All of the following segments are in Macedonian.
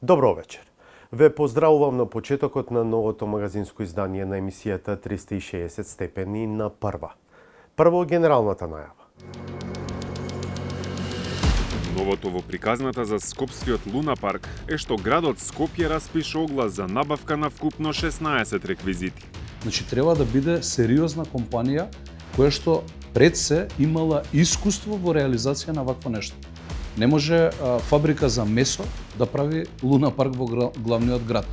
Добро вечер. Ве поздравувам на почетокот на новото магазинско издание на емисијата 360 степени на прва. Прво генералната најава. Новото во приказната за Скопскиот Луна парк е што градот Скопје распиша оглас за набавка на вкупно 16 реквизити. Значи треба да биде сериозна компанија која што пред се имала искуство во реализација на вакво нешто. Не може фабрика за месо да прави Луна парк во главниот град.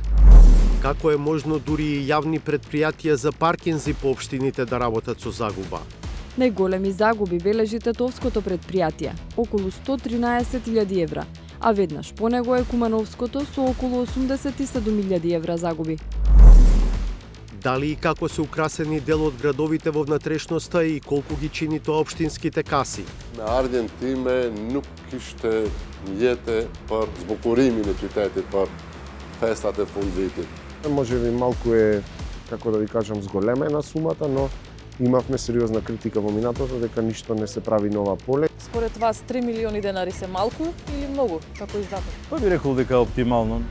Како е можно дури и јавни предпријатија за паркинзи по општините да работат со загуба? Најголеми загуби бележи Тетовското предпријатие, околу 113.000 евра, а веднаш по него е Кумановското со околу 87.000 евра загуби. Дали и како се украсени дел од градовите во внатрешноста и колку ги чини тоа општинските каси? Me ardhjen time nuk kishte jetë për zbukurimin për festat e fundvitit. Може би малку е, како да ви кажам, зголемена сумата, но имавме сериозна критика во минатото дека ништо не се прави нова поле. Според вас 3 милиони денари се малку или многу како издаток? Па би рекол дека е оптимално.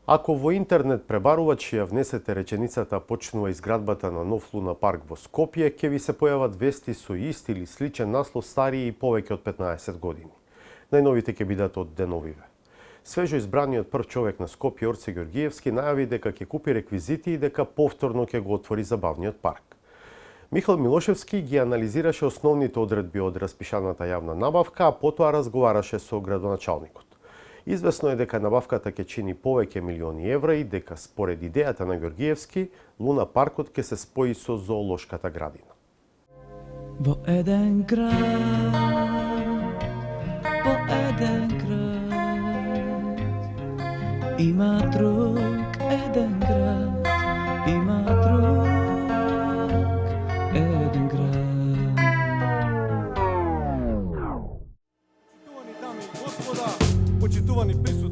Ако во интернет пребарувачи ја внесете реченицата почнува изградбата на нов Луна парк во Скопје, ќе ви се појават вести со ист или сличен наслов стари и повеќе од 15 години. Најновите ќе бидат од деновиве. Свежо избраниот прв човек на Скопје Орце Ѓорѓиевски најави дека ќе купи реквизити и дека повторно ќе го отвори забавниот парк. Михаил Милошевски ги анализираше основните одредби од распишаната јавна набавка, а потоа разговараше со градоначалникот. Известно е дека набавката ќе чини повеќе милиони евра и дека според идејата на Ѓорѓиевски, Луна паркот ќе се спои со зоолошката градина. Во еден град, има друг еден град, има друг еден град.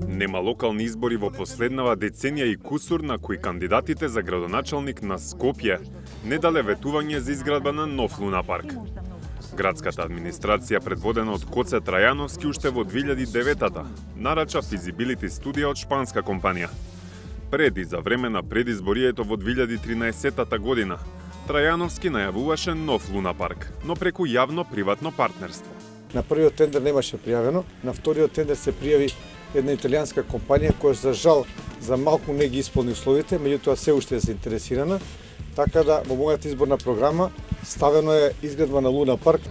Нема локални избори во последнава деценија и кусур на кои кандидатите за градоначалник на Скопје не дале ветување за изградба на нов Луна парк. Градската администрација, предводена од Коце Трајановски, уште во 2009-та нарача физибилити студија од шпанска компанија. Пред и за време на предизборието во 2013 година, Трајановски најавуваше нов Луна парк, но преку јавно-приватно партнерство. На првиот тендер немаше пријавено, на вториот тендер се пријави една италијанска компанија која за жал за малку не ги исполни условите, меѓутоа се уште е заинтересирана, така да во мојата изборна програма ставено е изградба на Луна парк.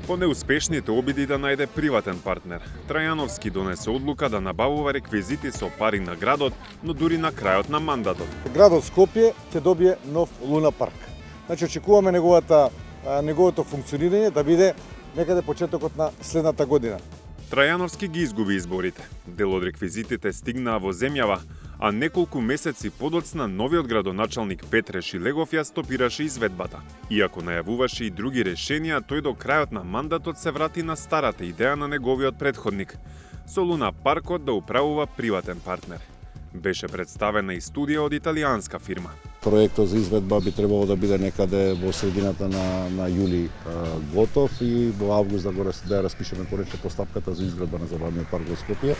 По неуспешните обиди да најде приватен партнер, Трајановски донесе одлука да набавува реквизити со пари на градот, но дури на крајот на мандатот. Градот Скопје ќе добие нов Луна парк. Значи очекуваме неговото функционирање да биде некаде почетокот на следната година. Трајановски ги изгуби изборите. Дел од реквизитите стигнаа во земјава, а неколку месеци подоцна новиот градоначалник Петре Шилегов ја стопираше изведбата. Иако најавуваше и други решенија, тој до крајот на мандатот се врати на старата идеја на неговиот предходник, со Луна паркот да управува приватен партнер. Беше представена и студија од италијанска фирма. Проектот за изведба би требало да биде некаде во средината на јули готов и во август да ја распишеме конечно постапката за изградба на забавниот парк во Скопје.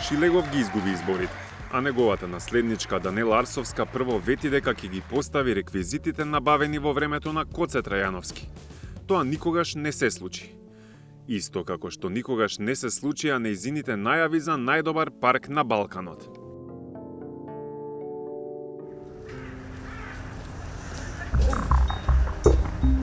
Шилегов ги изгуби изборите, а неговата наследничка Данела Арсовска прво вети дека ќе ги постави реквизитите набавени во времето на Коце Трајановски. Тоа никогаш не се случи. Исто како што никогаш не се случија нејзините најави за најдобар парк на Балканот.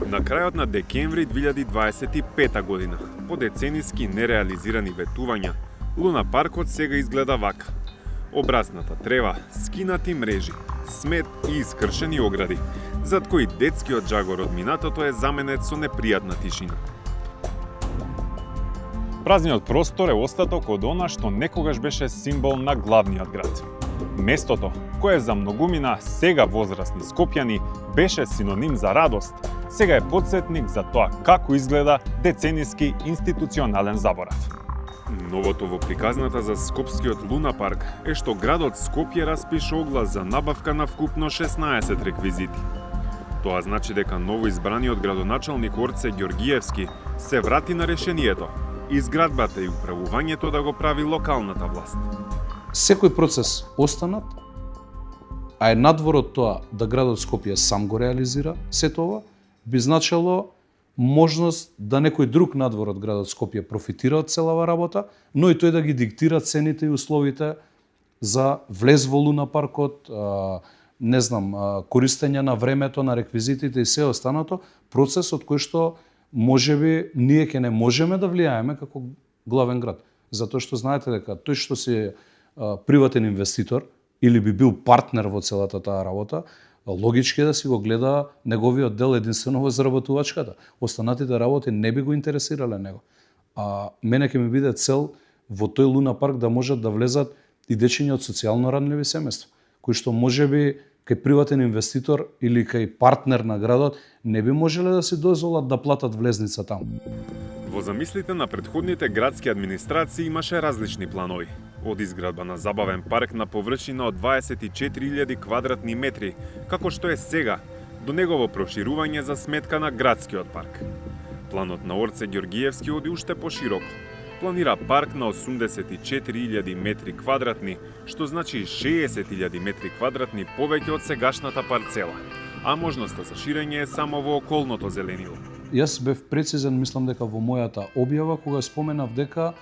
На крајот на декември 2025 година, по децениски нереализирани ветувања, Луна паркот сега изгледа вака. Обрасната трева, скинати мрежи, смет и искршени огради, зад кои детскиот джагор од минатото е заменет со непријатна тишина. Празниот простор е остаток од она што некогаш беше символ на главниот град. Местото, кое за многумина сега возрастни скопјани беше синоним за радост, сега е потсетник за тоа како изгледа децениски институционален заборав. Новото во приказната за Скопскиот Луна парк е што градот Скопје распиша оглас за набавка на вкупно 16 реквизити. Тоа значи дека новоизбраниот градоначалник Орце Ѓорѓиевски се врати на решението изградбата и управувањето да го прави локалната власт. Секој процес останат, а е надвор од тоа да градот Скопје сам го реализира се тоа, би значело можност да некој друг надвор од градот Скопје профитира од целава работа, но и тој да ги диктира цените и условите за влез во Луна паркот, користење на времето, на реквизитите и се останато, процес од кој што можеби ние ќе не можеме да влијаеме како главен град. Затоа што знаете дека тој што си приватен инвеститор или би бил партнер во целата таа работа, логички е да си го гледа неговиот дел единствено во заработувачката. Останатите работи не би го интересирале него. А мене ќе ми биде цел во тој Луна парк да можат да влезат и дечиња од социјално ранливи семејства, кои што можеби кај приватен инвеститор или кај партнер на градот не би можеле да си дозволат да платат влезница таму. Во замислите на претходните градски администрации имаше различни планови. Од изградба на забавен парк на површина од 24.000 квадратни метри, како што е сега, до негово проширување за сметка на градскиот парк. Планот на Орце Ѓоргиевски оди уште пошироко. Планира парк на 84.000 метри квадратни, што значи 60.000 метри квадратни повеќе од сегашната парцела, а можноста за ширење е само во околното зеленило. Јас бев прецизен, мислам дека во мојата објава, кога споменав дека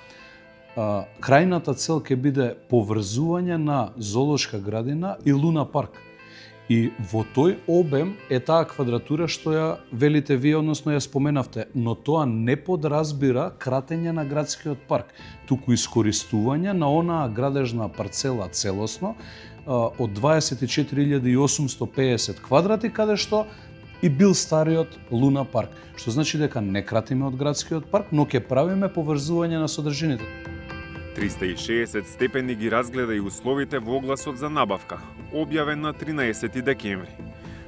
крајната цел ќе биде поврзување на зоолошка градина и Луна парк. И во тој обем е таа квадратура што ја велите вие, односно ја споменавте, но тоа не подразбира кратење на градскиот парк, туку искористување на онаа градежна парцела целосно од 24.850 квадрати, каде што и бил стариот Луна парк, што значи дека не кратиме од градскиот парк, но ќе правиме поврзување на содржините. 360 степени ги разгледа и условите во огласот за набавка, објавен на 13 декември.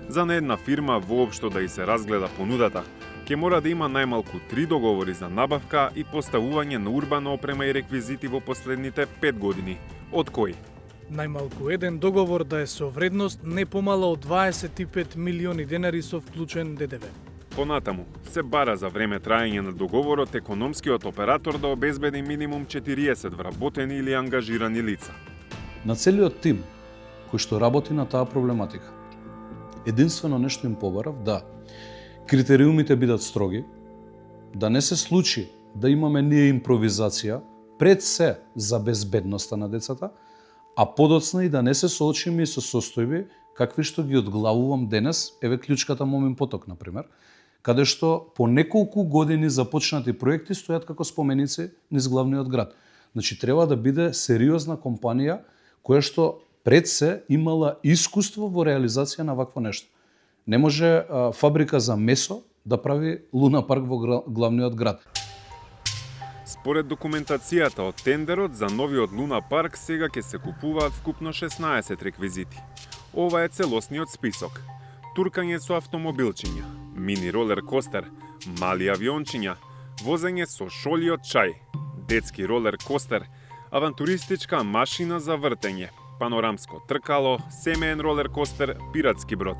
За не една фирма воопшто да и се разгледа понудата, ќе мора да има најмалку 3 договори за набавка и поставување на урбана опрема и реквизити во последните 5 години. Од кои? Најмалку еден договор да е со вредност не помала од 25 милиони денари со вклучен ДДВ. Понатаму, се бара за време траење на договорот економскиот оператор да обезбеди минимум 40 вработени или ангажирани лица. На целиот тим кој што работи на таа проблематика, единствено нешто им побарав да критериумите бидат строги, да не се случи да имаме ние импровизација пред се за безбедноста на децата, а подоцна и да не се соочиме и со состојби какви што ги одглавувам денес, еве клучката Момин поток, например, каде што по неколку години започнати проекти стојат како споменици низ главниот град. Значи, треба да биде сериозна компанија која што пред се имала искуство во реализација на вакво нешто. Не може фабрика за месо да прави Луна парк во главниот град. Според документацијата од тендерот за новиот Луна парк сега ќе се купуваат вкупно 16 реквизити. Ова е целосниот список. Туркање со автомобилчиња, мини ролер костер, мали авиончиња, возење со шоли од чај, детски ролер костер, авантуристичка машина за вртење, панорамско тркало, семеен ролер костер, пиратски брод,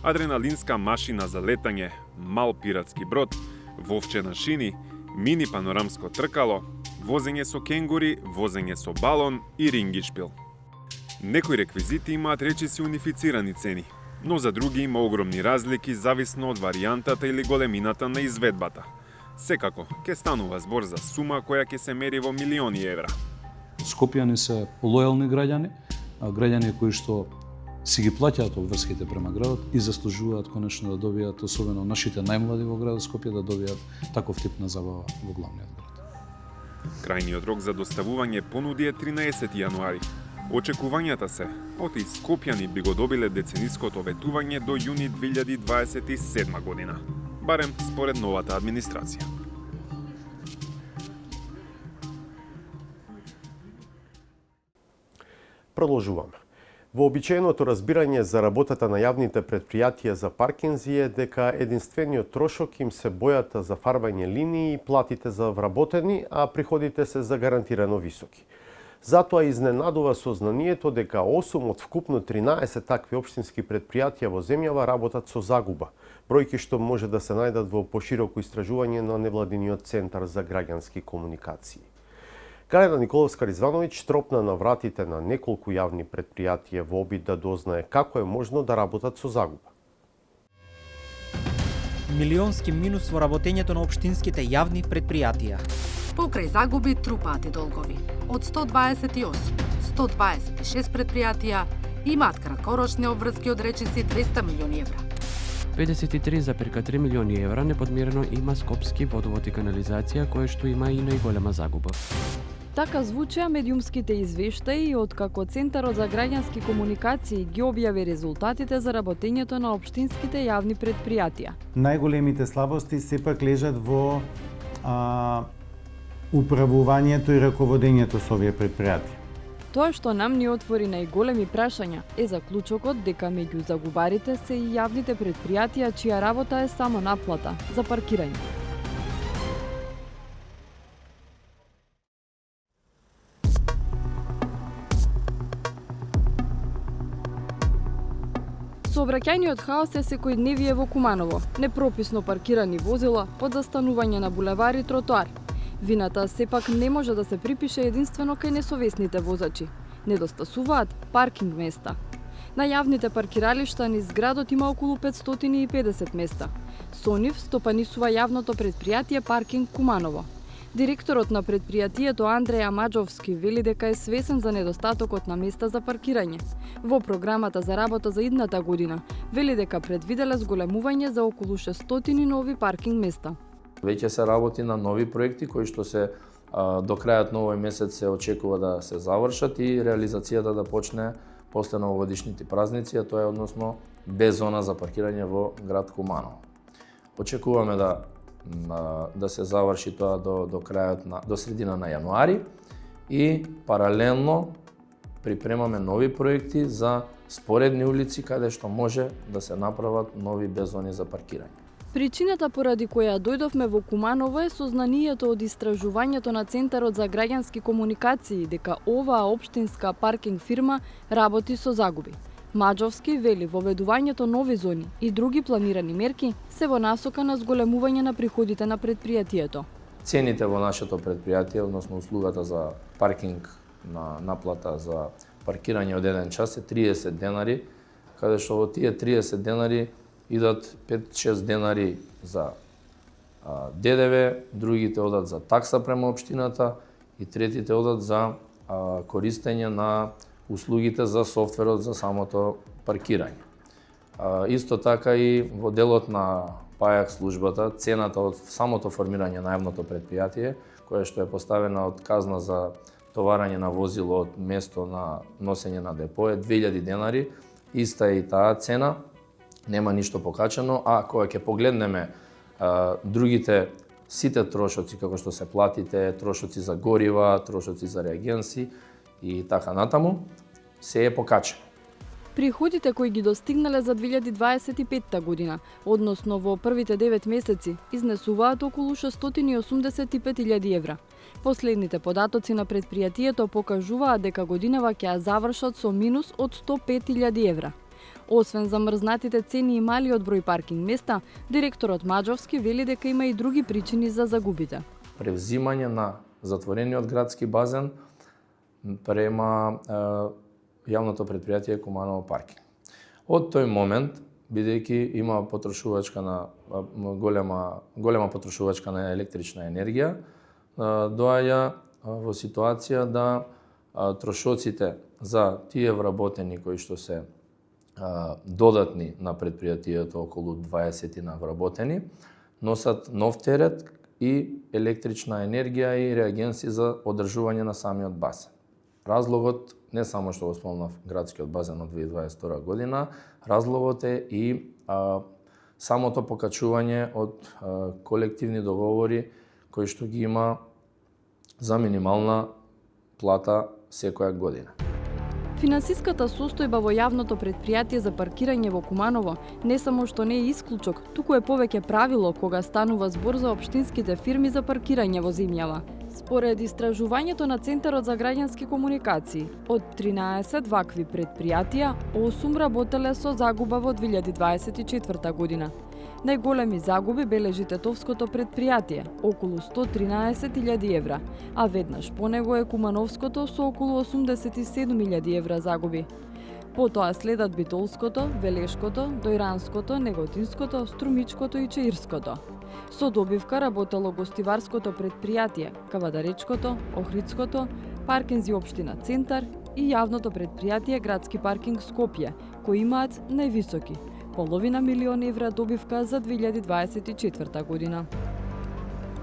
адреналинска машина за летање, мал пиратски брод, вовче на шини, мини панорамско тркало, возење со кенгури, возење со балон и рингишпил. Некои реквизити имаат речиси унифицирани цени, но за други има огромни разлики зависно од варијантата или големината на изведбата. Секако, ќе станува збор за сума која ќе се мери во милиони евра. Скопјани се лојални граѓани, граѓани кои што си ги плаќаат обврските према градот и заслужуваат конечно да добијат, особено нашите најмлади во градот Скопје, да добијат таков тип на забава во главниот град. Крајниот рок за доставување понуди е 13 јануари. Очекувањата се, оти скопјани би го добиле децениското ветување до јуни 2027 година, барем според новата администрација. Продолжуваме. Вообичаеното разбирање за работата на јавните предпријатија за паркинзи е дека единствениот трошок им се бојата за фарбање линии и платите за вработени, а приходите се загарантирано високи. Затоа изненадува сознанието дека 8 од вкупно 13 такви општински предпријатија во земјава работат со загуба, бројки што може да се најдат во пошироко истражување на невладиниот Центар за граѓански комуникации. Галена Николовска-Ризвановиќ тропна на вратите на неколку јавни предпријатија во обид да дознае како е можно да работат со загуба. Милионски минус во работењето на општинските јавни предпријатија. Покрај загуби трупаат и долгови. Од 128, 126 предпријатија имаат краткорочни обврски од речиси 200 милиони евра. 53,3 милиони евра неподмирено има Скопски водовод и канализација, кој што има и најголема загуба. Така звучеа медиумските извештаи откако Центарот за граѓански комуникации ги објави резултатите за работењето на општинските јавни предпријатија. Најголемите слабости сепак лежат во управувањето и раководењето со овие предпријатија. Тоа што нам ни отвори најголеми прашања е заклучокот дека меѓу загубарите се и јавните предпријатија чија работа е само наплата за паркирање. Сообраќајниот хаос е секојдневие во Куманово. Непрописно паркирани возила, подзастанување на булевари и тротоар. Вината сепак не може да се припише единствено кај несовесните возачи. Недостасуваат паркинг места. На јавните паркиралишта низ градот има околу 550 места. Со нив стопанисува јавното предпријатие Паркинг Куманово. Директорот на предпријатието Андреја Маџовски вели дека е свесен за недостатокот на места за паркирање. Во програмата за работа за идната година вели дека предвиделе зголемување за околу 600 нови паркинг места. Веќе се работи на нови проекти кои што се до крајот на овој месец се очекува да се завршат и реализацијата да почне после новогодишните празници, а тоа е односно без зона за паркирање во град Куманово. Очекуваме да се заврши тоа до крајот до средина на јануари и паралелно припремаме нови проекти за споредни улици каде што може да се направат нови беззони за паркирање. Причината поради која дојдовме во Куманово е сознанието од истражувањето на Центарот за граѓански комуникации дека оваа општинска паркинг фирма работи со загуби. Маџовски вели воведувањето нови зони и други планирани мерки се во насока на зголемување на приходите на предпријатието. Цените во нашето предпријатие, односно услугата за паркинг на наплата за паркирање од 1 час е 30 денари, каде што во тие 30 денари идат 5-6 денари за ДДВ, другите одат за такса према општината и третите одат за користење на услугите за софтверот за самото паркирање. Исто така и во делот на ПАјАК службата, цената од самото формирање на јавното предпријатие, која што е поставена од казна за товарање на возило од место на носење на депо е 2000 денари, иста е и таа цена, нема ништо покачено, а кога ќе погледнеме другите сите трошоци, како што се платите, трошоци за горива, трошоци за реагенси и така натаму, се е покачено. Приходите кои ги достигнале за 2025 година, односно во првите 9 месеци, изнесуваат околу 685.000 евра. Последните податоци на предпријатието покажуваат дека годинава ќе ја завршат со минус од 105.000 евра. Освен замрзнатите цени и малиот број паркинг места, директорот Маџовски вели дека има и други причини за загубите. Превзимање на затворениот градски базен према јавното предпријатие Куманово паркинг. Од тој момент, бидејќи има потрошувачка на голема потрошувачка на електрична енергија, доаѓа во ситуација да трошоците за тие вработени кои што се додатни на предпријатието, околу 20 на вработени, носат нов терет и електрична енергија и реагенси за одржување на самиот базен. Разлогот не само што го спомнав градскиот базен од 2022 година, разлогот е и самото покачување од колективни договори кои што ги има за минимална плата секоја година. Финансиската состојба во јавното претпријатие за паркирање во Куманово не само што не е исклучок, туку е повеќе правило кога станува збор за општинските фирми за паркирање во земјава. Според истражувањето на Центарот за граѓански комуникации, од 13 вакви претпријатија, 8 работеле со загуба во 2024 година. Најголеми загуби бележи тетовското претпријатие, околу 113.000 евра, а веднаш по него е Кумановското со околу 87.000 евра загуби. Потоа следат Битолското, Велешкото, Дојранското, Неготинското, Струмичкото и Чеирското. Со добивка работело гостиварското претпријатие, Кавадаречкото, Охридското, Паркинзи општина Центар и јавното претпријатие Градски паркинг Скопје, кои имаат највисоки $500.000 евра добивка за 2024 година.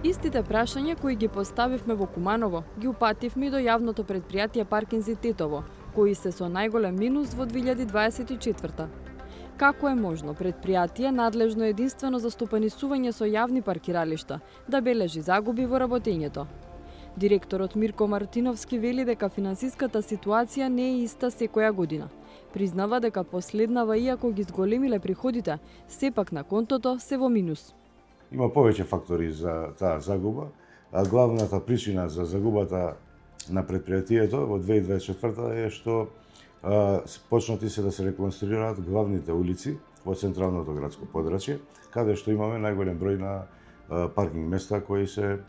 Истите прашања кои ги поставивме во Куманово, ги упативме и до јавното претпријатие Паркинзи Тетово, кои се со најголем минус во 2024. Како е можно претпријатие надлежно единствено за стопанисување со јавни паркиралишта да бележи загуби во работењето? Директорот Мирко Мартиновски вели дека финансиската ситуација не е иста секоја година. Признава дека последнава, иако ги зголемиле приходите, сепак на контото се во минус. Има повеќе фактори за таа загуба, а главната причина за загубата на претпријатието во 2024 е што почнати се да се реконструираат главните улици во централното градско подрачје, каде што имаме најголем број на паркинг места кои се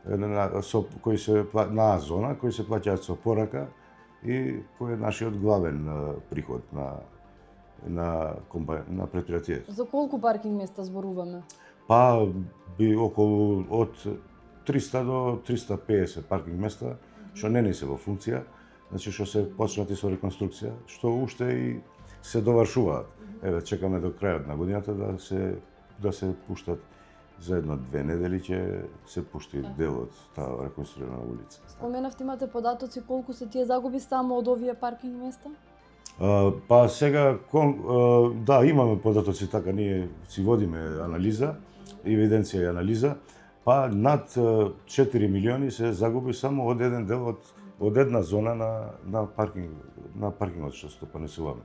на зона, кои се плаќаат со порака и кој е нашиот главен приход на претпријатието. За колку паркинг места зборуваме? Па би околу од 300 до 350 паркинг места што не се во функција, значи што се почнати со реконструкција, што уште и се довршуваат. Еве чекаме до крајот на годината да се пуштат за 1-2 недели ќе се пушти дел од таа реконструирана улица. Споменавте, имате податоци колку се тие загуби само од овие паркинг места? Па сега да, имаме податоци, така ние си водиме анализа, евиденција и анализа, па над 4 милиони се загуби само од еден дел од една зона на паркингот што стопанисуваме.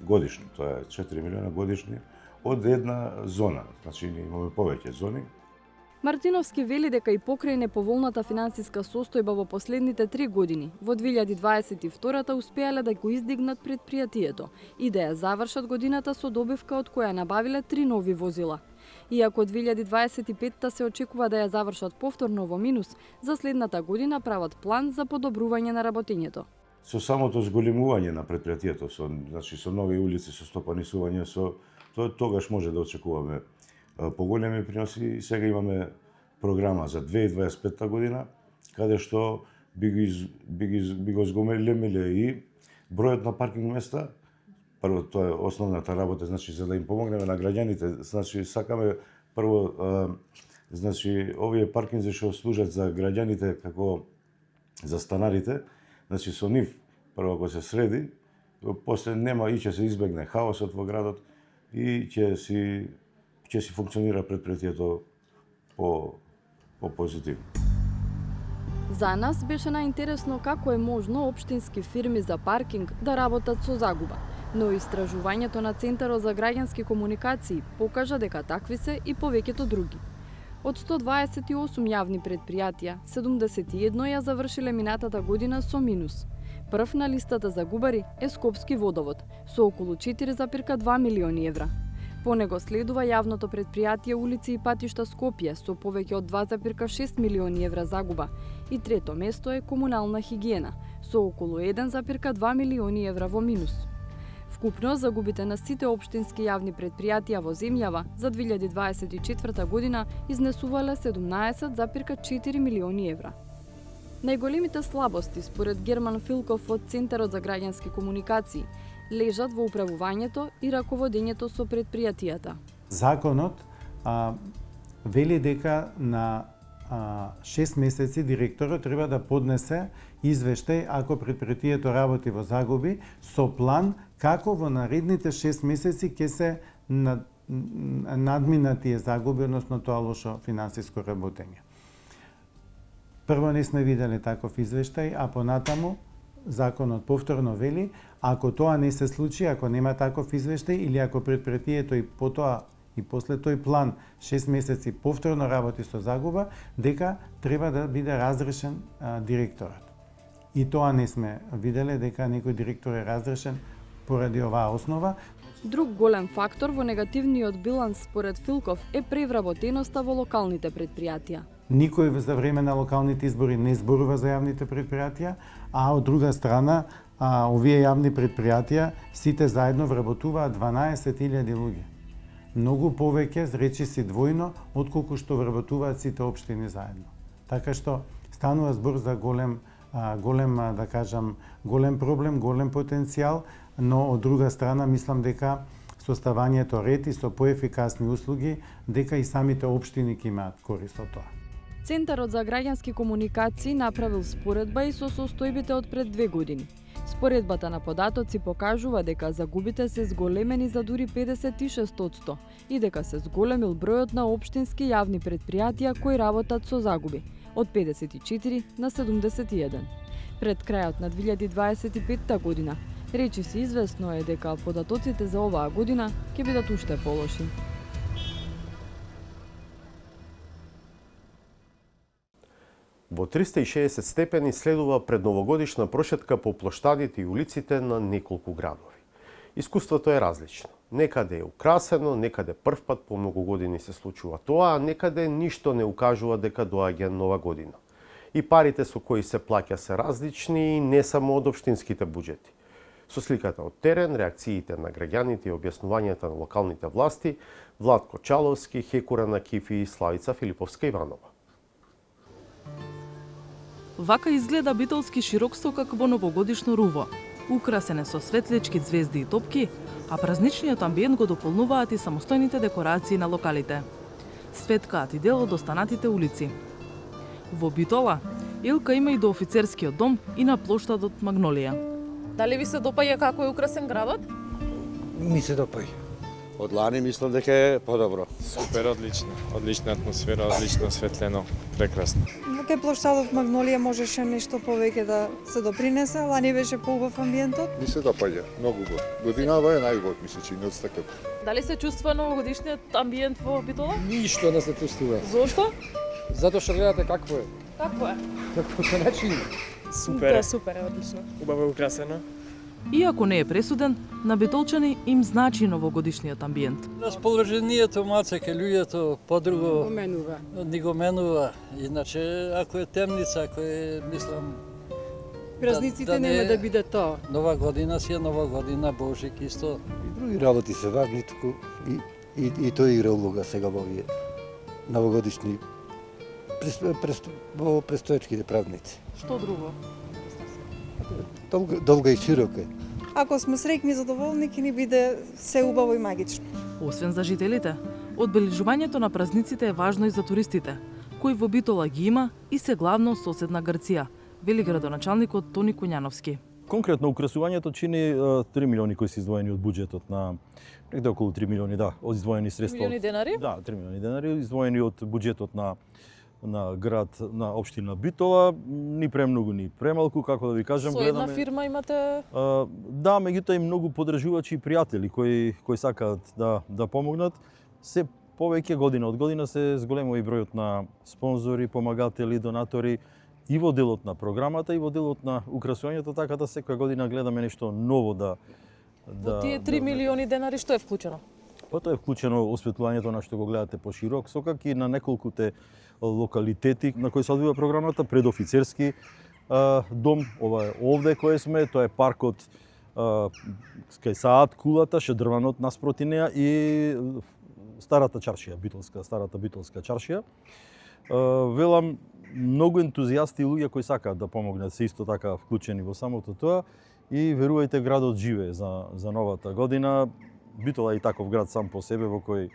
Годишно, тоа е 4 милиона годишни од една зона. Значи ние имаме повеќе зони. Мартиновски вели дека и покрај неповолната финансиска состојба во последните 3 години, во 2022 успеале да го издигнат претпријатието и да ја завршат годината со добивка од која набавиле 3 нови возила. Иако 2025 се очекува да ја завршат повторно во минус, за следната година прават план за подобрување на работењето. Со самото зголемување на претпријатието, со нови улици, со стопанисување, тогаш може да очекуваме поголеми приноси и сега имаме програма за 2025 година, каде што би го зголемиле и бројот на паркинг места. Прво, тоа е основната работа, значи за да им помогнеме на граѓаните, значи сакаме прво значи овие паркинзи што служат за граѓаните како за станарите, значи со нив прво ако се среди, после нема и ќе се избегне хаосот во градот и ќе си функционира претпријатието по позитивно. За нас беше најинтересно како е можно општински фирми за паркинг да работат со загуба, но истражувањето на Центарот за граѓански комуникации покажа дека такви се и повеќето други. Од 128 јавни претпријатија, 71 ја завршиле минатата година со минус. Прв на листата загубари е Скопски водовод, со околу 4,2 милиони евра. По него следува јавното претпријатие Улици и патишта Скопје со повеќе од 2,6 милиони евра загуба и трето место е Комунална хигиена со околу 1,2 милиони евра во минус. Вкупно загубите на сите општински јавни претпријатија во земјава за 2024 година изнесувале 17,4 милиони евра. Најголемите слабости, според Герман Филков од Центарот за граѓански комуникации, лежат во управувањето и раководењето со претпријатијата. Законот вели дека на 6 месеци директорот треба да поднесе извештај ако претпријатието работи во загуби со план како во наредните 6 месеци ќе се надминат тие загуби, односно тоа лошо финансиско работење. Прво не сме виделе таков извештај, а понатаму законот повторно вели, ако тоа не се случи, ако нема таков извештај или ако предпријатието и потоа и после тој план 6 месеци повторно работи со загуба, дека треба да биде разрешен директорот. И тоа не сме виделе дека некој директор е разрешен поради оваа основа. Друг голем фактор во негативниот биланс според Филков е превработеноста во локалните предпријатија. Никој за време на локалните избори не зборува за јавните предпријатија, а од друга страна, овие јавни предпријатија сите заедно вработуваат 12.000 луѓе. Многу повеќе, речиси двојно, отколку што вработуваат сите општини заедно. Така што станува збор за голем проблем, голем потенцијал, но од друга страна мислам дека со ставањето ред и со поефикасни услуги, дека и самите општини ќе имаат корист од тоа. Центарот за граѓански комуникации направил споредба и со состојбите од пред 2 години. Споредбата на податоци покажува дека загубите се зголемени за дури 56% и дека се зголемил бројот на општински јавни предпријатија кои работат со загуби од 54 на 71. Пред крајот на 2025 година, речиси известно е дека податоците за оваа година ќе бидат уште полоши. Во 360 степени следува предновогодишна прошетка по плоштадите и улиците на неколку градови. Искуството е различно. Некаде е украсено, некаде првпат по многу години се случува тоа, а некаде ништо не укажува дека доаѓа нова година. И парите со кои се плаќа се различни и не само од општинските буџети. Со сликата од терен, реакциите на граѓаните и објаснувањата на локалните власти, Владко Чаловски, Хекура Накифи и Славица Филиповска-Иванова. Вака изгледа битолски Широкстокак во новогодишно руво. Украсен е со светлички, звезди и топки, а празничниот амбиент го дополнуваат и самостојните декорации на локалите. Светкаат и дел од останатите улици. Во Битола, Илка има и до офицерскиот дом и на плоштадот Магнолија. Дали ви се допаѓа како е украсен градот? Ми се допаѓа. Од лани мислам дека е подобро. Супер, одлично. Одлична атмосфера, одлично осветлено, прекрасно. Кај плоштадот Магнолија можеше нешто повеќе да се допринесе, лани беше поубав амбиентот. Ми се допаѓа, многу убав. Годинава е најубав, ми се чини од стакот. Дали се чувства новогодишниот амбиент во Битола? Ништо не се чувствува. Зошто? Затоа што гледате какво е. Како е? Какво се начини. Супер. Да, супер е, одлично. Убаво украсено. Иако не е пресуден, на битолчани им значи новогодишниот амбиент. Расположението маце ке луѓето подруго Ни го менува. Иначе, ако е темница, ако е, мислам... Празниците нема да биде тоа. Нова година си е нова година, Божик исто. И други работи се важни, туку и тој игра улога сега во овие новогодишни во престоечките празници. Што друго? Долга и широка. Ако сме среќни и задоволни, ќе ни биде се убаво и магично. Освен за жителите, одбележувањето на празниците е важно и за туристите, кои во Битола ги има и се главно соседна Грција, вели градоначалникот Тони Коњановски. Конкретно украсувањето чини 3 милиони кои се издвоени од буџетот на негде околу 3 милиони, да, од издвоени средства. 3 милиони денари? Да, 3 милиони денари издвоени од буџетот на град, на општина Битола, ни премногу, ни премалку, како да ви кажам, со една фирма имате? Да, меѓутоа и многу подржувачи и пријатели кои сакаат да помогнат. Се повеќе година од година се зголемува и бројот на спонзори, помагатели, донатори и во делот на програмата и во делот на украсувањето, така да секоја година гледаме нешто ново Во тие 3 милиони денари што е вклучено? Па тоа е вклучено осветлувањето на што го гледате по широк сокак и на неколкуте локалитети на кои се одвива програмата, предофицерски дом, ова е овде кој сме, тоа е паркот кај Саат кулата, шедрванот наспроти неа и старата чаршија, старата битолска чаршија. Велам, многу ентузијасти и луѓе кои сакаат да помогнат, се исто така вклучени во самото тоа и верувајте, градот живее за новата година. Битола е и таков град сам по себе во кој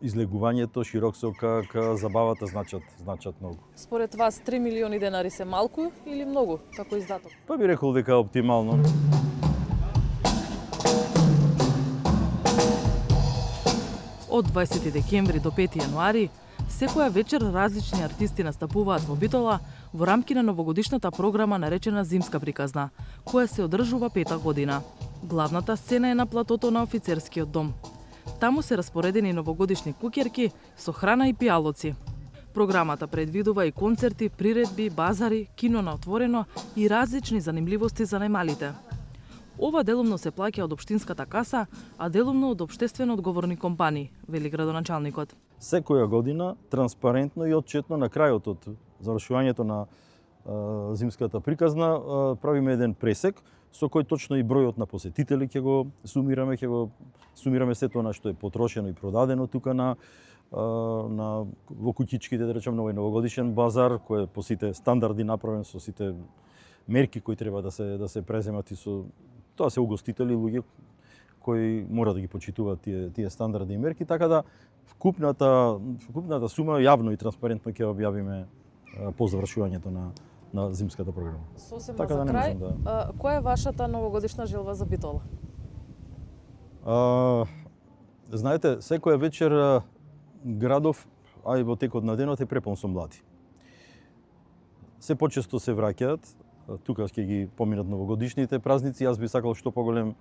излегувањето, широк сокак, забавата значат многу. Според вас 3 милиони денари се малку или многу како издаток? Па би рекол дека е оптимално. Од 20 декември до 5 јануари, секоја вечер различни артисти настапуваат во Битола, во рамки на новогодишната програма наречена Зимска приказна, која се одржува 5-та година. Главната сцена е на платото на офицерскиот дом. Таму се распоредени новогодишни куќерки со храна и пијалоци. Програмата предвидува и концерти, приредби, базари, кино на отворено и различни занимливости за најмалите. Ова делумно се плаќа од општинската каса, а делумно од општествено одговорни компании, вели градоначалникот. Секоја година, транспарентно и отчетно на крајот од завршувањето на зимската приказна, правиме еден пресек со кој точно и бројот на посетители ќе го сумираме сето на што е потрошено и продадено тука во куќичките, да речем, на новогодишен базар, кој е по сите стандарди направен со сите мерки кои треба да се преземат и со тоа се угостители луѓе кои мора да ги почитуваат тие стандарди и мерки, така да вкупната сума јавно и транспарентно ќе објавиме по завршувањето на зимската програма. Сосема така за да крај, која е вашата новогодишна желба за Битола? Знаете, секоја вечер градов, а и во текот на денот е препон со млади. Се почесто се враќаат, тука ќе ги поминат новогодишните празници, јас би сакал што поголем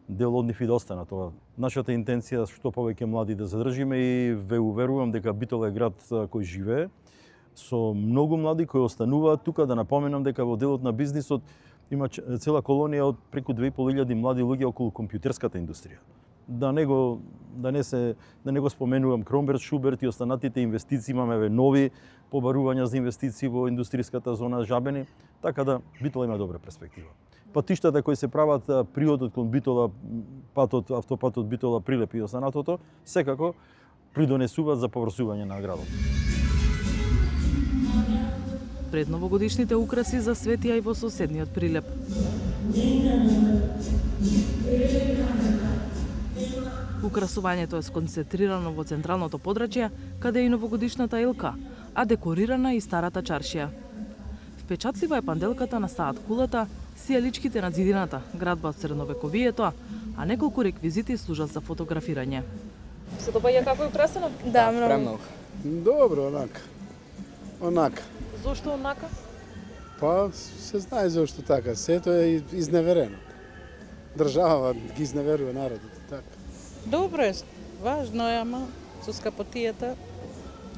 дел од нив и да останат тоа. Нашата интенција што повеќе млади да задржиме и ве уверувам дека Битола е град кој живее со многу млади кои остануваат тука. Да напоменам дека во делот на бизнисот има цела колонија од преку 2500 млади луѓе околу компјутерската индустрија. Да не го споменувам Кромберт, Шуберт и останатите инвестиции, имаме нови побарувања за инвестиции во индустријската зона Жабени, така да Битола има добра перспектива. Патиштата кои се прават, приодот кон Битола, автопатот Битола Прилеп и останатото, секако придонесуваат за поврсување на градот. Пред новогодишните украси засветија и во соседниот Прилеп. Украсувањето е сконцентрирано во централното подрачје, каде е и новогодишната елка, а декорирана и старата чаршија. Впечатлива е панделката на стаат кулата, сијаличките на зидината, градба од средновековието, а неколку реквизити служат за фотографирање. Се допаѓа како е украсено? Да, многу. Добро, онака. Зошто онака? Па, се знае зошто така. Сето е изневерено. Држава ги изневерува народот, така. Добро е, важно е, ама со скапотијата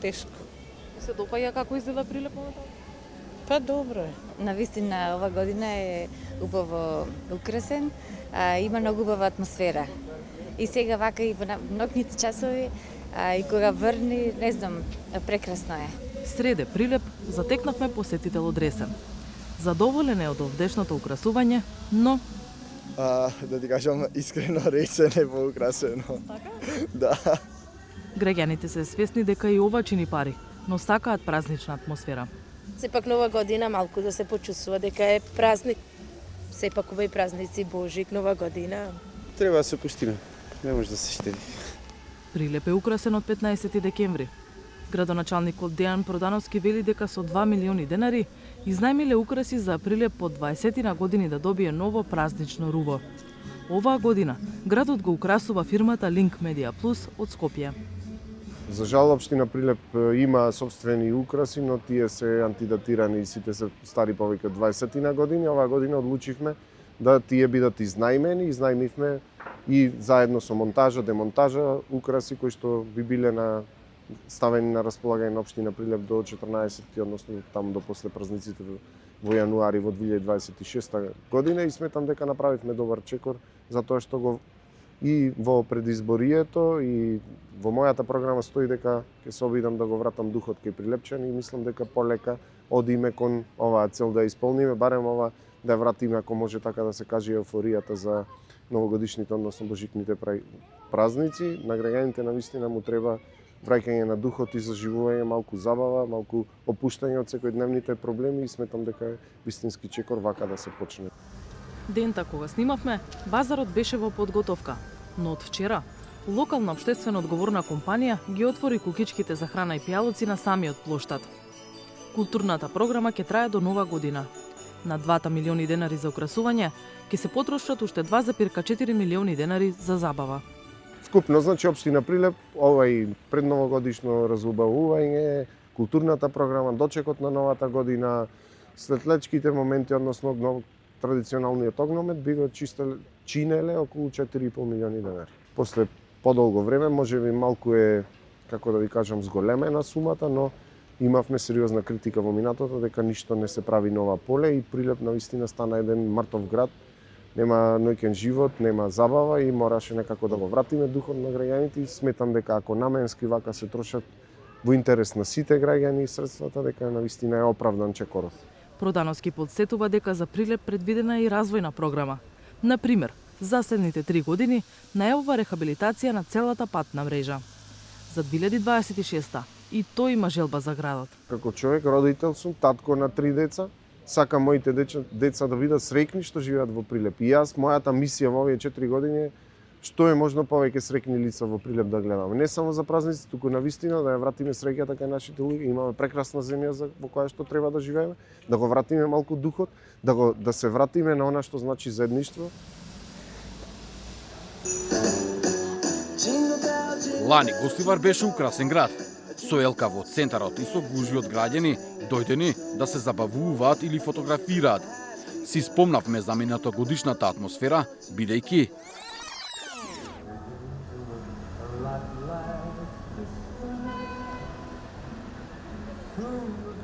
тешко. Се допаѓа како изгледа Прилепот? Па добро е. Навистина ова година е убаво украсен, има многу убава атмосфера. И сега вака и во ноќните часови, и кога врни, не знам, прекрасно е. Среде Прилеп затекнавме посетител од Ресен. Задоволен е од овдешното украсување, но да ти кажам искрено, Ресен е поукрасено. Така? Да. Граѓаните се свесни дека и ова чини пари, но сакаат празнична атмосфера. Сепак нова година малку да се почувствува дека е празник. Сепак ова и празници, Божик, нова година. Треба да се пуштиме. Не може да се штеди. Прилеп е украсен од 15 декември. Градоначалникот Дејан Продановски вели дека со 2 милиони денари изнајмиле украси за Прилеп по 20 години да добие ново празнично руво. Оваа година градот го украсува фирмата Link Media Plus од Скопје. За жал, општина Прилеп има собствени украси, но тие се антидатирани и сите се стари повеќе од 20 години. Оваа година одлучивме да тие бидат изнајмивме и заедно со монтажа, демонтажа украси кои што би биле ставени на располагање на општина Прилеп до 14, односно таму до после празниците во јануари во 2026 година, и сметам дека направивме добар чекор затоа што го и во предизборието и во мојата програма стои дека ќе се обидам да го вратам духот кај прилепчани и мислам дека полека одиме кон оваа цел да исполниме, барем ова да вратиме, ако може така да се каже, еуфоријата за новогодишните, односно божитните празници. На граѓаните навистина му треба враќање на духот и заживување, малку забава, малку опуштање од секојдневните проблеми, и сметам дека е вистински чекор вака да се почне. Дента кога снимавме, базарот беше во подготовка, но од вчера локална општествено одговорна компанија ги отвори куќичките за храна и пијалоци на самиот плоштад. Културната програма ќе трае до нова година. На 2 милиони денари за украсување ќе се потрошат уште 2,4 милиони денари за забава. Вкупно, значи, општина Прилеп, овај предновогодишно разубавување, културната програма, дочекот на новата година, светлечките моменти, односно традиционалниот огномет би го чинеле околу 4,5 милиони денари. После подолго време, можеби малку е, како да ви кажам, зголемена сумата, но имавме сериозна критика во минатото дека ништо не се прави нова поле и Прилеп навистина стана еден мртов град. Нема ноќен живот, нема забава и мораше некако да го вратиме духот на граѓаните и сметам дека ако наменски вака се трошат во интерес на сите граѓани и средствата, дека навистина е оправдан чекорот. Продановски подсетува дека за Прилеп предвидена е и развојна програма. Например, за следните 3 години најавува рехабилитација на целата патна мрежа. За 2026 и тој има желба за градот. Како човек, родител сум, татко на 3 деца, сакам моите деца да бидат среќни што живеат во Прилеп. И јас, мојата мисија во овие 4 години е што е можно повеќе среќни лица во Прилеп да гледаме. Не само за празници, туку навистина да ја вратиме среќата кај нашите луѓе. Имаме прекрасна земја во која што треба да живееме, да го вратиме малку духот, да се вратиме на она што значи заедништво. Лани Гостивар беше украсен град. Со елка во центарот и со гужви од граѓани дојдени да се забавуваат или фотографираат. Си спомнавме за минатогодишната атмосфера, бидејќи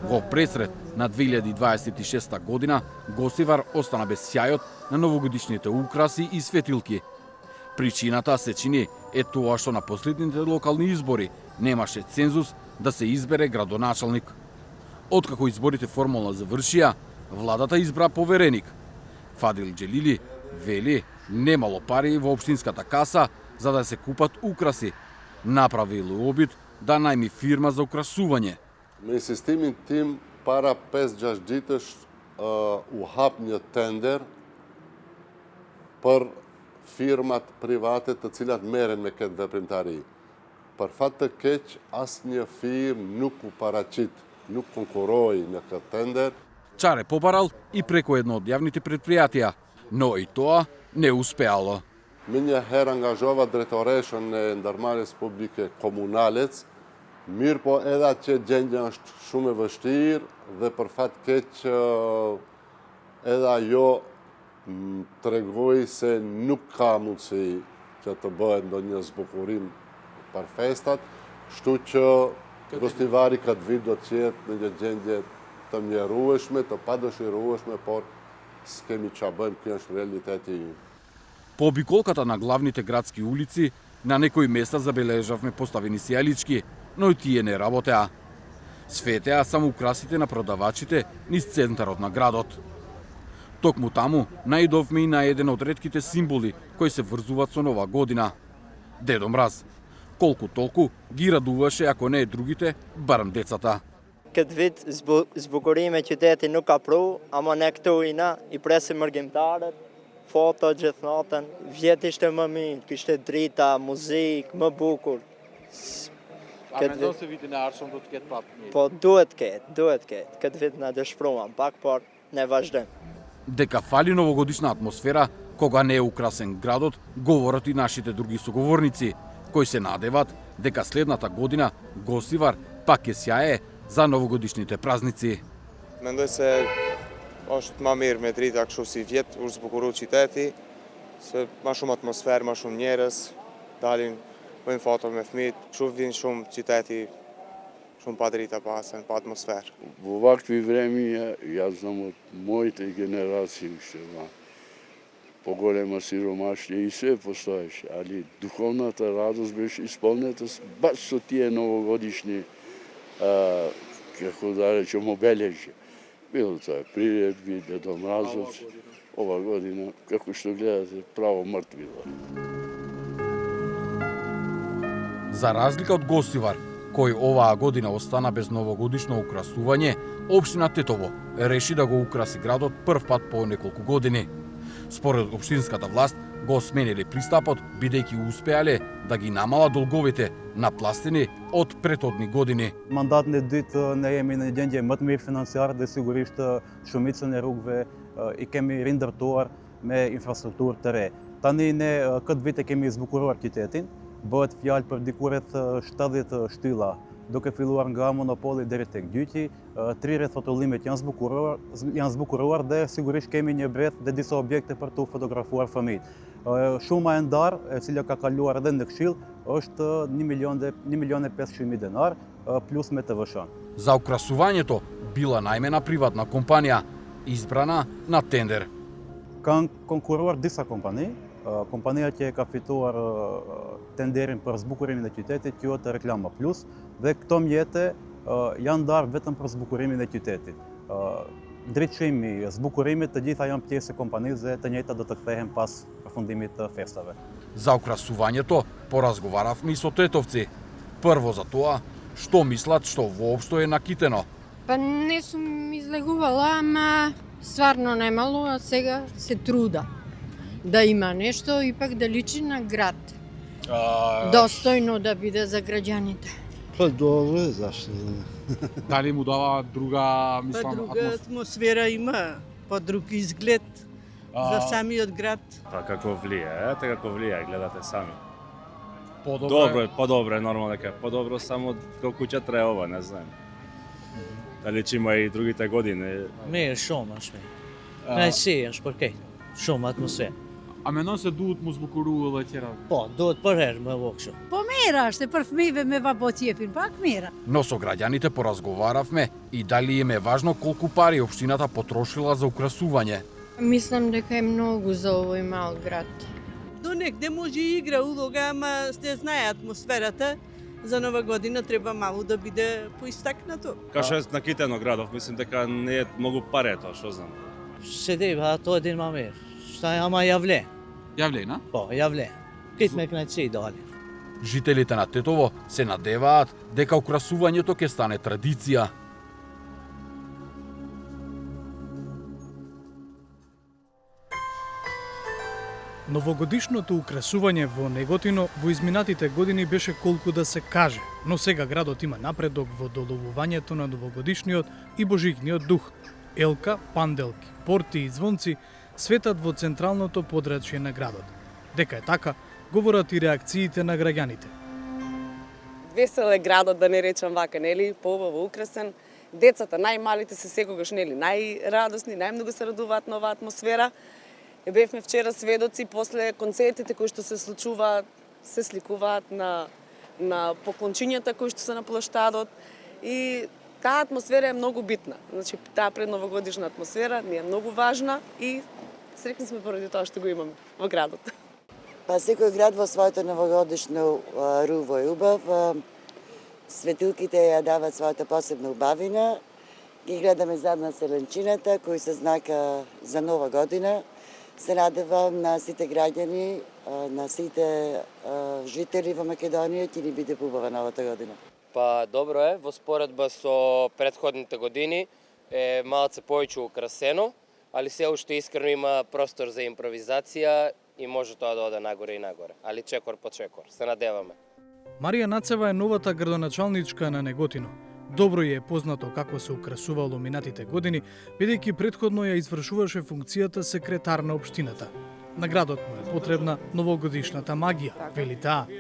во пресред на 2026 година Гостивар остана без сјајот на новогодишните украси и светилки. Причината се чини е тоа што на последните локални избори немаше цензус да се избере градоначалник. Откако изборите формално завршија, владата избра повереник. Фадил Джелили вели немало пари во општинската каса за да се купат украси. Направил обид да најми фирма за украсување. Me sistemin tim para 5-6 ditësh u hap një tender për firmat private të cilat merren me këtë veprimtari. Për fat të keq, asnjë firmë nuk u paraqit, nuk konkuroi në këtë tender. Чаре побарал и преку едно од јавните предпријатија, но и тоа не успеало. Më një herë angazhova drejtoreshën e ndërmarrjes publike komunalec, mirë po edhe atë që gjendja është shumë e vështirë dhe për fat keq edhe ajo tregoi se nuk ka mundësi që të bëhet ndonjë zbukurim për festat, kështu që Gostivari këtë vit do të jetë në një gjendje të mjerueshme, të padëshirueshme, por s'kemi ç'a bëjmë, kjo është realiteti ynë. По обиколката на главните градски улици, на некои места забележавме поставени сијалички, но и тие не работеа. Светеа само украсите на продавачите низ центарот на градот. Токму таму наидовме и на еден од ретките символи кои се врзуваат со Нова година. Дедо Мраз. Колку толку ги радуваше, ако не е другите, барем децата. Këtë vit zbukurimi qyteti nuk ka pru, ama ne këtu ina i presim argjimtarët, foto gjithë natën. Vjet ishte më mirë, kishte drita, muzikë, më bukur. A mendon se vitin e ardhshëm do të ketë prapë mirë? Po duhet ketë. Këtë vit na dëshpruam pak, por ne vazhdojmë. Дека фали новогодишна атмосфера кога не е украсен градот, говорат и нашите други соговорници, кои се надеват дека следната година Гостивар пак ќе сјае за новогодишните празници. Mendoj se është më mirë me drita kështu si vjet, u zbukuru qyteti, se ma shumë atmosferë, ma shumë njerëz, dalin, bëjnë foto me fëmijët, kështu vjen shumë qyteti, shumë pa drita pasen, pa atmosferë. Во вакви времиња, јас знам од моите генерации уште поголема сиромаштија и све постоеше, али духовната радост беше исполнета баш со тие новогодишни, како да речем, обележја. Било тоа Прилеп, Дедо Мразовци, ова година, како што гледате, право мртвила. За разлика од Гостивар, кој оваа година остана без новогодишно украсување, општина Тетово реши да го украси градот прв пат по неколку години. Според општинската власт го сменили пристапот, бидејќи успеале да ги намалат долговите напластени од претhodни години. Mandaten dit neem in een dingetje met meer financiar, de siguriste shumica në rrugëve, I kemi rindërtuar me infrastrukturë të re. Tani ne këtë vit e kemi zbukuruar qytetin, bëhet fjalë për diku rreth 70 shtylla duke filluar nga monopoli deri tek dyti, trirjet fotolimit janë zbukuruar dhe sigurisht kemi një breth dhe disa objekte për të fotografuar fëmijët. Shuma e ndarë, e cila ka kaluar edhe në këshill, është 1.500.000 denar plus me TVŠ. За украсувањето била најмена приватна компанија, избрана на тендер. Kanë konkuruar disa kompani. Kompania që ka fituar tenderin për zbukurimin e qytetit quhet Reklama Plus dhe këto mjete janë ndarë vetëm për zbukurimin e qytetit. Drejtësimi, zbukurimit, të gjitha janë pjesë e kompanisë dhe të njëjta do të kthehen pas përfundimit të festave. За украсувањето поразговаравме и со тетовци. Прво за тоа што мислат што воопшто е накитено. Па не сум излегувала, ама стварно немало, а сега се труда да има нешто, ипак да личи на град. Достојно да биде за граѓаните. Па добро, зашто? Дали му дава друга, мислам, друга атмосфера има, по-друг изглед за самиот град. Па како влие, како влие, гледате сами. Подобро Подобро е, нормално дека подобро, само колку ќе трае ова, не знам. Дали ќе има и другите години? Meer shumë është me. Ne si është për këtë. Shumë atmosferë. A mendon se duhet mu zbukuru edhe tjera? Po, duhet për herë me vo kështu. Po mira është, për fëmijëve me vabotjepin, pak mira. Но со граѓаните поразговаравме и дали им е важно колку пари општината потрошила за украсување. Мислам дека е многу за овој мал град. До негде може и игра улога, ама сте знае атмосферата. За Нова година треба мало да биде поистакнато. Кашо е накитено градов, мислим дека не е многу паре тоа, што знам. Седи, ato e din ma mirë. Shtaj ama javle. Javle, na? Po, javle. Kit me knajtësi dali. Жителите на Тетово се надеваат дека украсувањето ќе стане традиција. Новогодишното украсување во Неготино во изминатите години беше колку да се каже, но сега градот има напредок во доловувањето на новогодишниот и божигниот дух. Елка, панделки, порти и звонци светат во централното подрачје на градот. Дека е така, говорат и реакциите на граѓаните. Весел е градот, да не речам вака, нели, поубаво украсен. Децата, најмалите се секогаш, нели, најрадосни, најмногу се радуваат на оваа атмосфера. Бевме вчера сведоци, после концертите кои што се случуваат, се сликуваат на поклончињата кои што се на плоштадот и таа атмосфера е многу битна. Значи, таа предновогодишна атмосфера ни е многу важна и среќни сме поради тоа што го имаме во градот. Па секој град во своето новогодишно руво е убав. Светилките ја дават својата посебна убавина. Ги гледаме зад населенчината, кои се знака за Нова година. Се радевам на сите граѓани, на сите жители во Македонија, ќе ни биде убава новата година. Па добро е, во споредба со претходните години е малце повеќе украсено, али се уште искрено има простор за импровизација и може тоа да оде нагоре и нагоре, али чекор по чекор, се надеваме. Марија Нацева е новата градоначалничка на Неготино. Добро ја е познато како се украсувало минатите години, бидејќи претходно ја извршуваше функцијата секретар на општината. На градот му е потребна новогодишната магија, вели таа.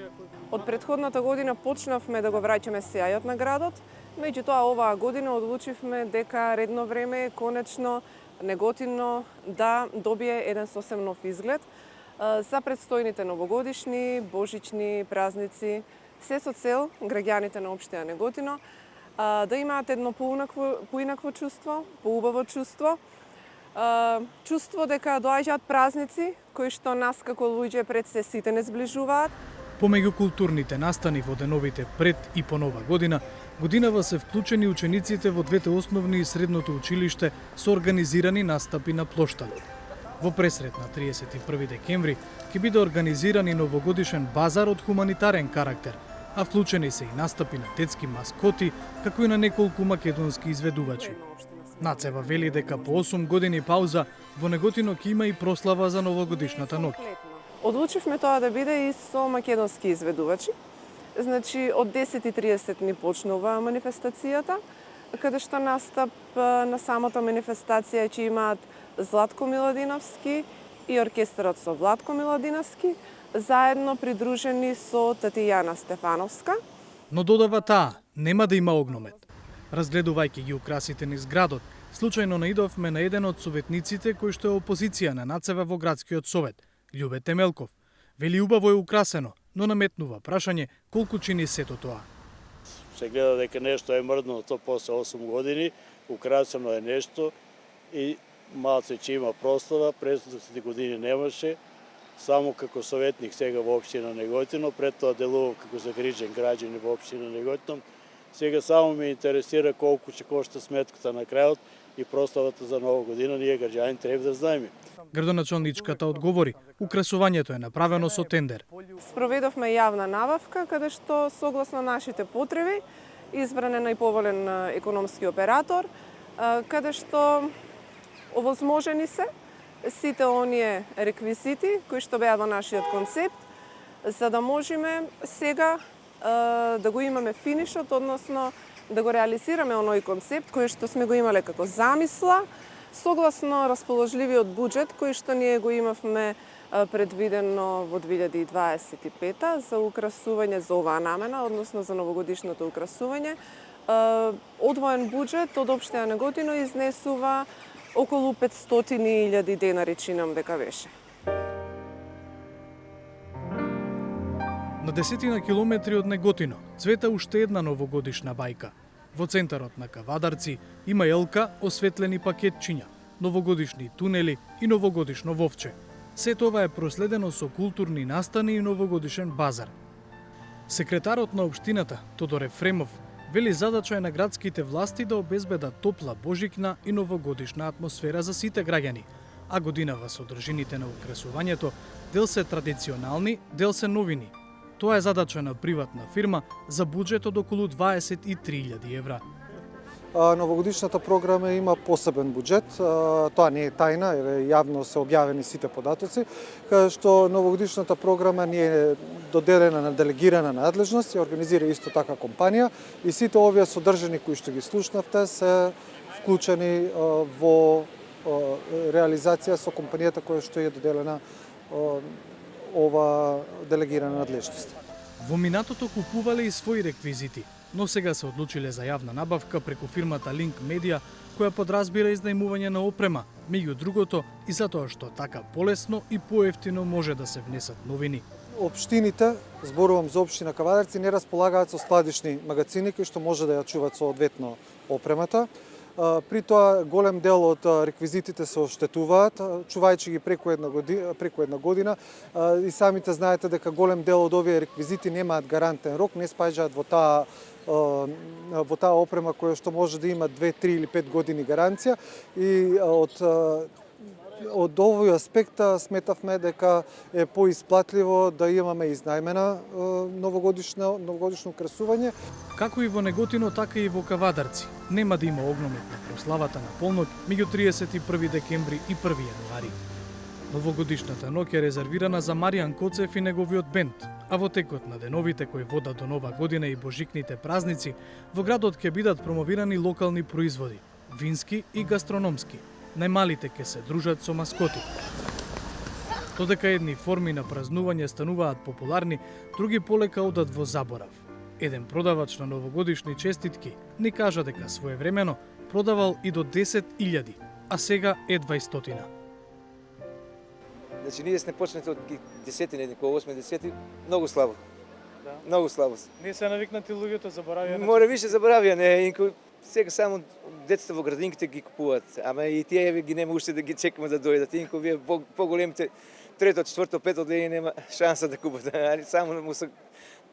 Од претходната година почнавме да го враќаме сејајот на градот, меѓутоа оваа година одлучивме дека редно време е конечно Неготино да добие еден сосем нов изглед за предстојните новогодишни, божични празници, се со цел граѓаните на општина Неготино да имаат едно поинакво чувство, поубаво чувство, чувство дека доаѓаат празници кои што нас како луѓе пред се сите не зближуваат. Помеѓу културните настани во деновите пред и по Нова година, годинава се вклучени учениците во двете основни и средното училиште со организирани настапи на плоштадот. Во пресрет на 31 декември ќе биде организиран и новогодишен базар од хуманитарен карактер, а вклучени се и настапи на детски маскоти, како и на неколку македонски изведувачи. Нацева вели дека по 8 години пауза во Неготино ќе има и прослава за новогодишната ноќ. Одлучивме тоа да биде и со македонски изведувачи. Значи, од 10:30 ни почнува манифестацијата, каде што настап на самата манифестација ќе имаат Златко Миладиновски и оркестарот со Владко Миладиновски, заедно придружени со Татијана Стефановска. Но додава таа, нема да има огномет. Разгледувајќи ги украсите низ градот, случајно наидовме на еден од советниците кој што е опозиција на НАЦЕВ во градскиот совет, Љубе Темелков. Вели убаво е украсено, но наметнува прашање колку чини сето тоа. Се гледа дека нешто е мрдното после 8 години, украсено е нешто и малце че има прослава, пред 10 години немаше, само како советник сега во општина Неготино, пред тоа делував како загрижен граѓанин во општина Неготино. Сега само ме интересира колку ќе кошта сметката на крајот и прославата за Нова година, ние граѓани треба да знаеме. Градоначалничката одговори, украсувањето е направено со тендер. Спроведовме јавна набавка, каде што согласно нашите потреби избран е најповолен економски оператор, каде што овозможени се сите оние реквизити кои што беа во нашиот концепт, за да можеме сега да го имаме финишот, односно да го реализираме оној концепт кој што сме го имале како замисла, согласно расположливиот буџет кој што ние го имавме предвидено во 2025 за украсување за оваа намена, односно за новогодишното украсување. Одвоен буџет од општина Неготино изнесува околу 500.000 денари, чинам дека беше. На 10 километри од Неготино цвета уште една новогодишна бајка. Во центарот на Кавадарци има елка, осветлени пакетчиња, новогодишни тунели и новогодишно вовче. Се тоа е проследено со културни настани и новогодишен базар. Секретарот на општината, Тодор Ефремов, вели задача е на градските власти да обезбедат топла божикна и новогодишна атмосфера за сите граѓани, а годинава содржините на украсувањето дел се традиционални, дел се новини. Тоа е задача на приватна фирма за буџет од околу 23.000 евра. Новогодишната програма има посебен буџет, тоа не е тајна, јавно се објавени сите податоци, каде што новогодишната програма не е доделена на делегирана надлежност, ја организира исто така компанија и сите овие содржини кои што ги слушнавте се вклучени во реализација со компанијата која што е доделена ова делегирана надлежност. Во минатото купувале и своји реквизити, но сега се одлучиле за јавна набавка преку фирмата Link Media, која подразбира изнајмување на опрема, меѓу другото и затоа што така полесно и поевтино може да се внесат новини. Општините, зборувам за општина Кавадарци, не располагаат со складишни магазини кои што може да ја чуваат соодветно опремата. При тоа голем дел од реквизитите се оштетуваат, чувајќи ги преку една година и самите знаете дека голем дел од овие реквизити немаат гарантен рок, не спаѓаат во таа опрема која што може да има 2, 3 или 5 години гаранција и од овој аспект сметавме дека е поисплатливо да имаме изнајмена новогодишно украсување. Како и во Неготино, така и во Кавадарци нема да има огномет на прославата на полноќ меѓу 31 декември и 1 јануари. Новогодишната ноќ е резервирана за Маријан Коцев и неговиот бенд, а во текот на деновите кои водат до Нова година и божикните празници, во градот ќе бидат промовирани локални производи, вински и гастрономски. Најмалите ќе се дружат со маскоти. Додека едни форми на празнување стануваат популарни, други полека одат во заборав. Еден продавач на новогодишни честитки ни кажа дека своевремено продавал и до 10.000, а сега е 200. Значи ние сме почнати од 10-ти, некој 8-10, многу слабо. Многу слабо. Не се навикнати луѓето, заборавија. Море више заборавија, не, сега само децата во градинките ги купуваат, ама и тие ги нема уште да ги чекаме да дојдат. Инко вие поголемите трето, четврто, пето дени нема шанса да купат. Само му се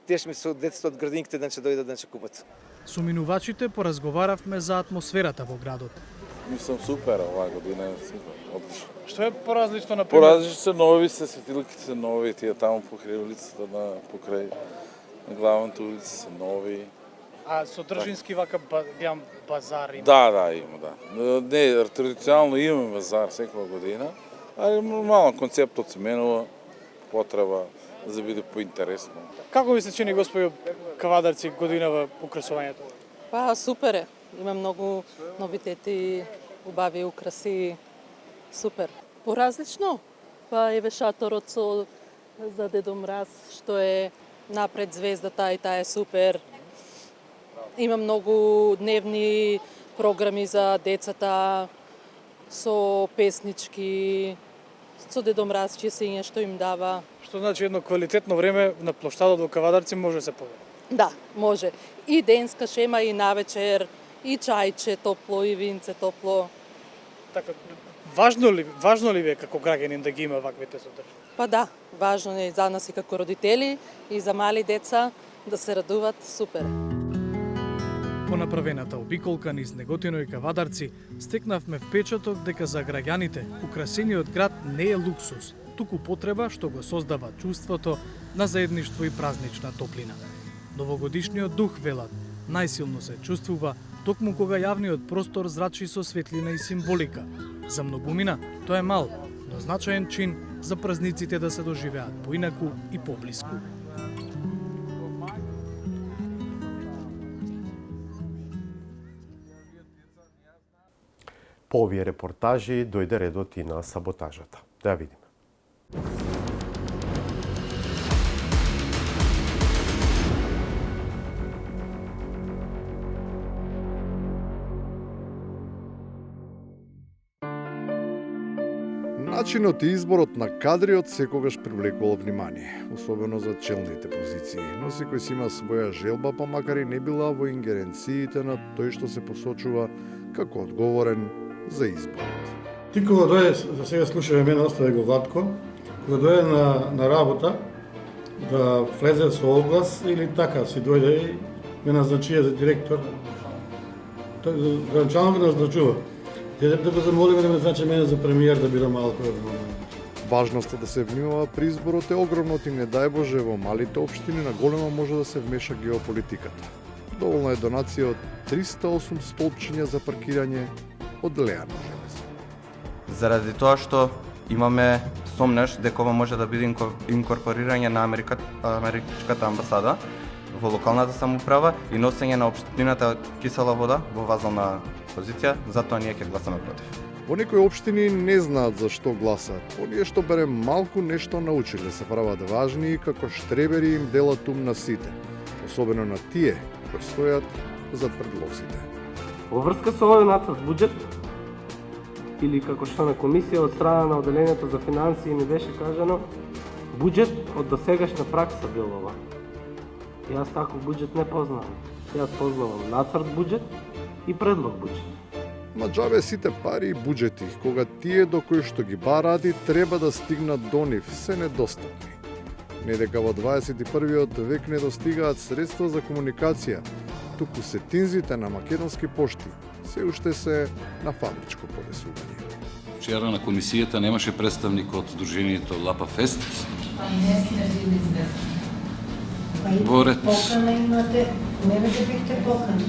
тешми со децата од градинките да ќе дојдат да ќе купат. Со минувачите поразговаравме за атмосферата во градот. Мислам супер оваа година, супер, одлично. Што е поразлично на пример? Поразлично се нови, се светилките се нови, тие таму покрај улицата покрај главната улица се нови. А содржински вака базар има? Да, има, да. Не, традиционално имаме базар секоја година, али нормално концептот се менува, потреба за да биде поинтересно. Како ви се чини, господи Кавадарци, годинава украсувањето? Па супер е. Има многу новитети, убави украси, супер. Поразлично, па еве шаторот за Дедо Мраз, што е напред звездата и таа е супер. Има многу дневни програми за децата со песнички, со Дедо Мраз, чесење што им дава. Што значи едно квалитетно време на плоштадот во Кавадарци може да се поведе? Да, може. И денска шема, и навечер, и чајче топло, и винце топло. Така, важно ли ви е како граѓанин да ги има ваквите содржини? Па да, важно е за нас и како родители, и за мали деца да се радуват, супер. По направената обиколка низ Неготино и Кавадарци стекнавме впечаток дека за граѓаните украсениот град не е луксус, туку потреба што го создава чувството на заедништво и празнична топлина. Новогодишниот дух, велат, најсилно се чувствува токму кога јавниот простор зрачи со светлина и символика. За многумина тоа е мал, но значаен чин за празниците да се доживеат поинаку и поблиску. По овие репортажи дојде редот и на саботажата. Да ја видиме. Начинот и изборот на кадри од секогаш привлекувал внимание, особено за челните позиции, но секој си има своја желба, па макар и не била во ингеренциите на тој што се посочува како одговорен за изборот. Ти кога дојде, за сега слушаме мене, остави го Владко, кога дојде на работа, да влезе со оглас или така си дојде и ме назначија за директор. Гранчално го назначува. Да го замолиме да ме назначи мене за премиер да биде малку одговорен. Важноста да се внимава при изборот е огромно и не дај Боже во малите општини на големо може да се вмеша геополитиката. Доволна е донација од 308 столпчиња за паркирање од Леано железо. Заради тоа што имаме сомнеш дека ова може да биде инкорпорирање на Американската амбасада во локалната самоуправа и носење на општината кисела вода во вазална позиција, затоа ние ќе гласаме против. Во некои општини не знаат за што гласат. Оние што барем малку нешто научиле се прават важни и како штребери им делат ум на сите, особено на тие кои стојат зад предлозите. Во врска со овој нацрт буџет или како што на комисија од страна на одделението за финансии ми беше кажано, буџет од досегашна пракса бил ова. Јас таков буџет не познавам. Јас познавам нацрт буџет и предлог буџет. Ма џабе сите пари и буџети, кога тие до кои што ги бараат и треба да стигнат до нив, се недостапни. Не дека во 21. век не достигаат средства за комуникација, туку сетинзите на македонски пошти се уште се на фабричко подесување. Вчера на комисијата немаше представник од Сдруженијето Лапа Фест. Па и не сме били известни. Па и покана имате, не ме да бихте покани.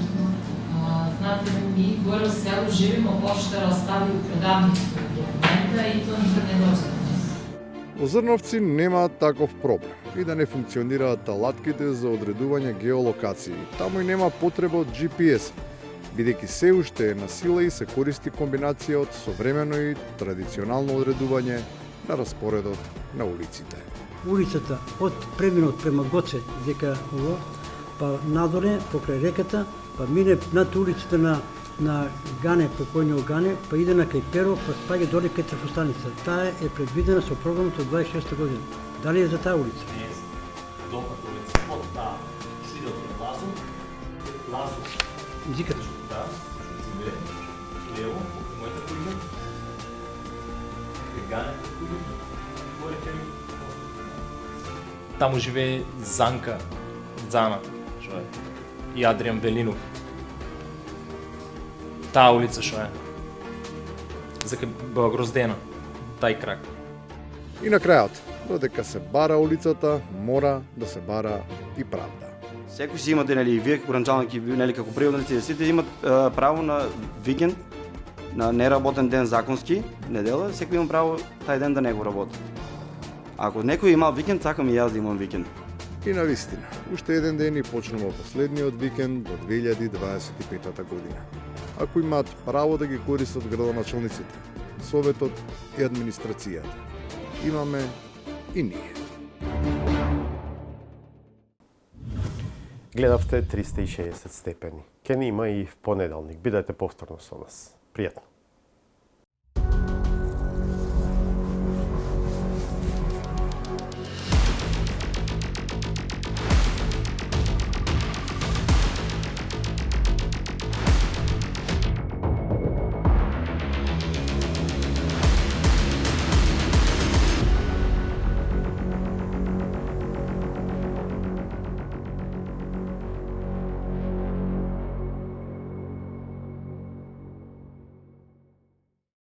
Знате, ми горе село живимо, поштара остави продавници до момента и тоа никад не дојде до нас. Во Зрновци немаат таков проблем и да не функционираат алатките за одредување геолокации. Таму и нема потреба од GPS, бидејќи се уште е на сила и се користи комбинација од современо и традиционално одредување на распоредот на улиците. Улицата од преминот према Гоце, дека ово, па надоле покрај реката, па мине над улицата на Гане, покојниот Гане, па иде на Кајперо, па спаѓа доле кај трафостаница. Таа е предвидена со програмот од 26 година. Дали е за таа улица? Не е долгата улица, од таа широт е Лазов. Зиката? Да, лево, мојата кујна. Гане, кујна. Таму живее Занка, Зана, што е, и Адриан Велинов. Таа улица што е, дека била гроздена, тај крак. И на крајот, додека се бара улицата, мора да се бара и правда. Секој си имате, нели, вие како гранчалници, нели, како природници, сите имат право на викенд, на неработен ден законски, недела, секој има право тај ден да не го работи. Ако некој имал викенд, сакам и јас да имам викенд. И на вистина, уште еден ден и почнува последниот викенд во 2025 година. Ако имаат право да ги користат градоначалниците, Советот и администрацијата, имаме и ние. Гледавте 360 степени. Ке ни има и в понеделник. Бидете повторно со нас. Пријатно.